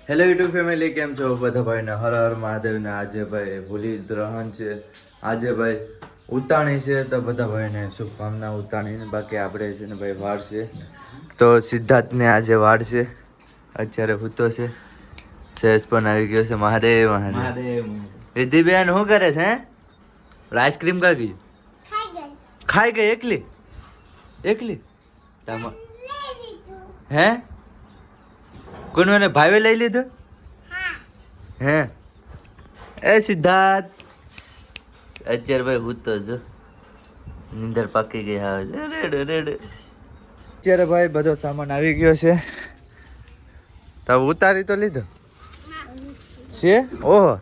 Hello YouTube family, કેમ છો બધા ભાઈને? હર હર મહાદેવને. આજે ભાઈ હોલી ગ્રહણ છે, આજે ભાઈ ઉતાણી છે, તો બધા ભાઈને શુભકામના ઉતાણીને. બાકી આપણે છે ને ભાઈ વાડ છે, તો સિદ્ધાર્થને આજે વાડ છે, અત્યારે હૂતો છે. સેસ પણ આવી ગયો છે. મહાદેવ મહાદેવ. રિદ્ધિબેન શું કરે છે? આઈસ્ક્રીમ કાગી ખાઈ ગઈ એકલી એકલી હે? કોણ મને ભાવે લઈ લીધો હે? એ સિદ્ધાર્થ અત્યારે ભાઈ હું તો જો નીંદર પાકી ગઈ. હા રેડ રેડ. અત્યારે ભાઈ બધો સામાન આવી ગયો છે, તો ઉતારી તો લીધો છે. ઓહો,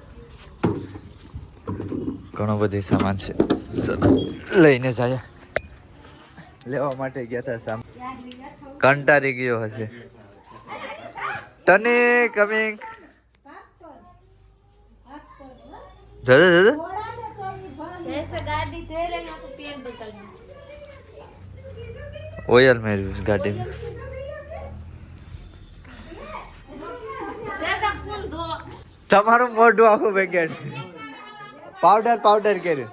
ઘણો બધી સામાન છે. લઈને જાય લેવા માટે ગયા હતા. સામાન કંટાળી ગયો હશે. ટની કમિંગ. દાદા દાદા ઓयल मेरी गाड़ी में તમારું મોઢું આખું પેકેટ પાવડર પાવડર કર્યું.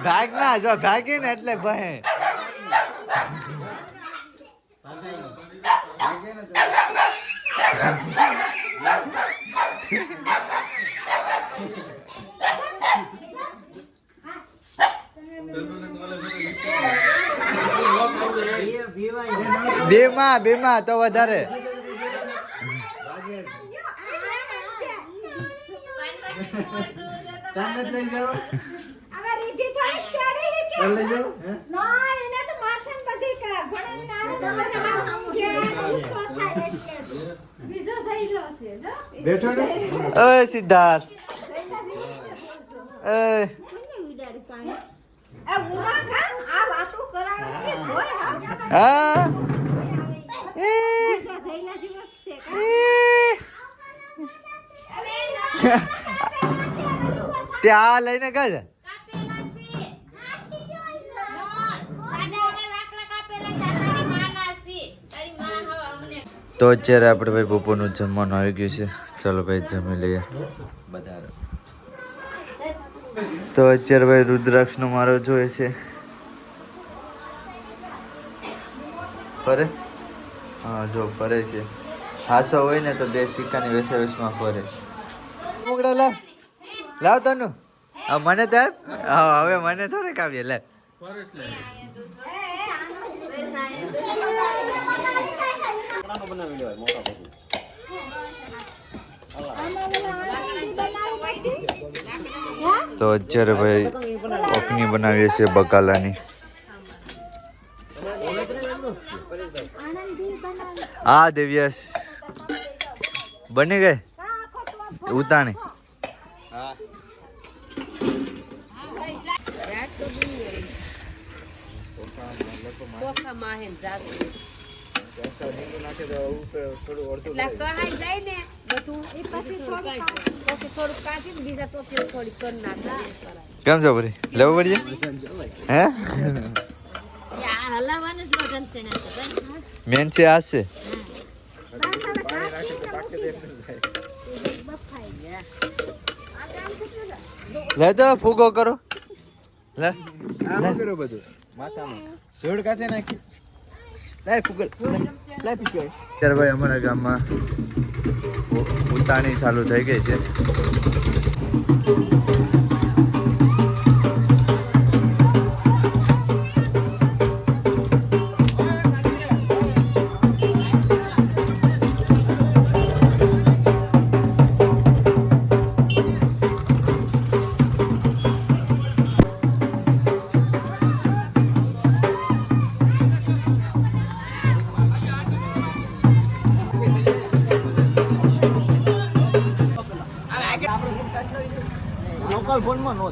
ભાગ ના જો ભાગી ને એટલે ભાઈ બેમાં તો વધારે. ઓય સિદ્ધાર્થ, ત્યાં લઈને ગયા છે. તો અત્યારે આપણે ભાઈ બપોરનું જમવાનું આવી ગયું છે. ચાલો ભાઈ જમી લઈએ બધા. તો અત્યારે ભાઈ રુદ્રાક્ષનો મારો જોઈએ છે. ફરે? હા જો ફરે છે. હાસો હોય ને તો બે સિક્કાની વેસાવેસમાં ફરે. મુગડા લાવ લાવ તનું. મને તો હા, હવે મને થોડીક આવીએ લે. તો અત્યારે ભાઈ ઓકની બનાવીએ છીએ બકાલાની. હા દેવ્યસ બની ગઈ ઉતાણી. કેમ છો ભાઈ? લેવું પડશે હે? મેન છે આ છે. લે તો ફૂગો કરો. લે કરો બધું માથામાં જોડ કાથે નાખી. લાય ફૂગલ લાય પીછો. ત્યારે ભાઈ અમારા ગામમાં ઉતાણી ચાલુ થઈ ગઈ છે. લોકલ ફોનમાં નો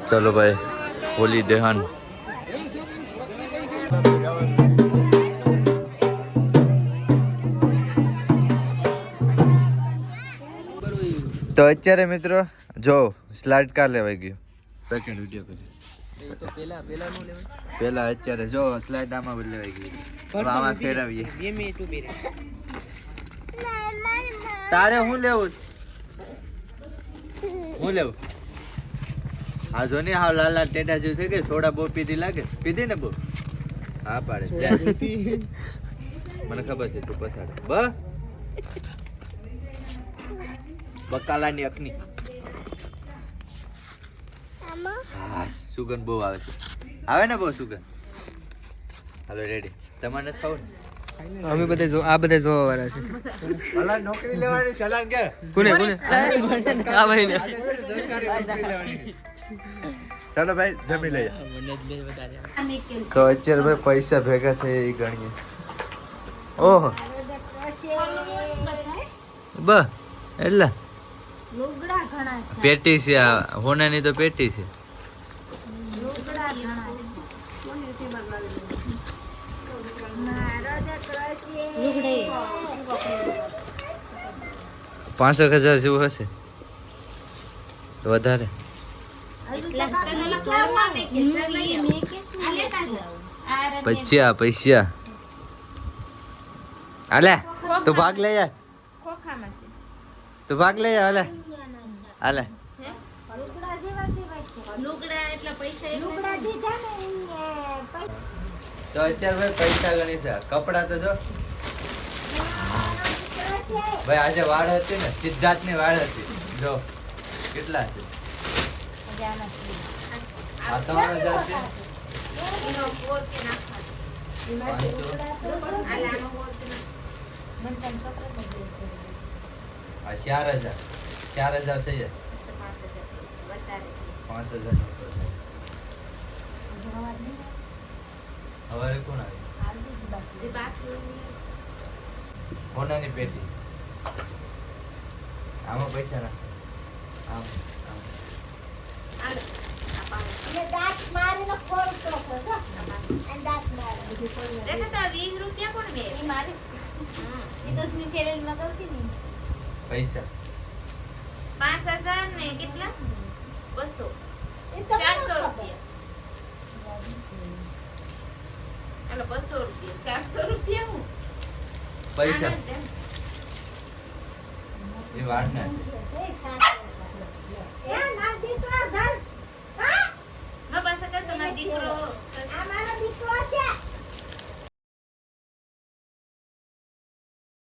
ચલો ભાઈ હોલી દહન. તો અત્યારે મિત્રો જો સ્લાઇડ કાર લેવાઈ ગયું. સેકન્ડ વિડિયો પેલા અત્યારે જો સ્લાઇડ આમાં લેવાઈ ગઈ. આમાં ફેરવીએ. તારે હું લેવું આ જો ને હાવ લાલ લાલ ટેટા જેવું થઈ ગઈ. સોડા બહુ પીધી લાગે. પીધી ને બહુ? હા પાડે. મને ખબર છે તું પસાડે. બકાલાની અખની. હા સુગંધ બહુ આવે છે. આવે ને બહુ સુગંધ. હાલો રેડી. તમારે નથી ખાવું ને? અમે બધે જો આ બધે જોવા વાળા છે. સલાન નોકરી લેવાની. સલાન કે કોને આ ભાઈને સરકારી નોકરી લેવાની. ચાલો ભાઈ જમી લઈએ. તો અત્યારે ભાઈ પૈસા ભેગા થઈ એ ગણીએ. ઓહો બ એટલે પેટી છે આ હોનાની તો પેટી છે. 5,000 જેવું હશે તો વધારે. પૈસા આલે તું ભાગ લઈ જા. તું ભાગ લઈ જા. આલે આલે તો અત્યારે ભાઈ પૈસા ગણી છે. કપડા તો જો ભાઈ આજે વાળ હતી ને સિદ્ધાર્થ ની વાળ હતી જો કેટલા છે. આ 3,000 છે. 4,000 થઈ જાય. 5,000 હવે કોણ આવી? હોનાની પેટી. આમાં પૈસા નાખ. આમ પૈસા 5,000 ને કેટલા 200 400 રૂપિયા. હાલો 200 રૂપિયા 400 રૂપિયા હું પૈસા એ વાળના છે.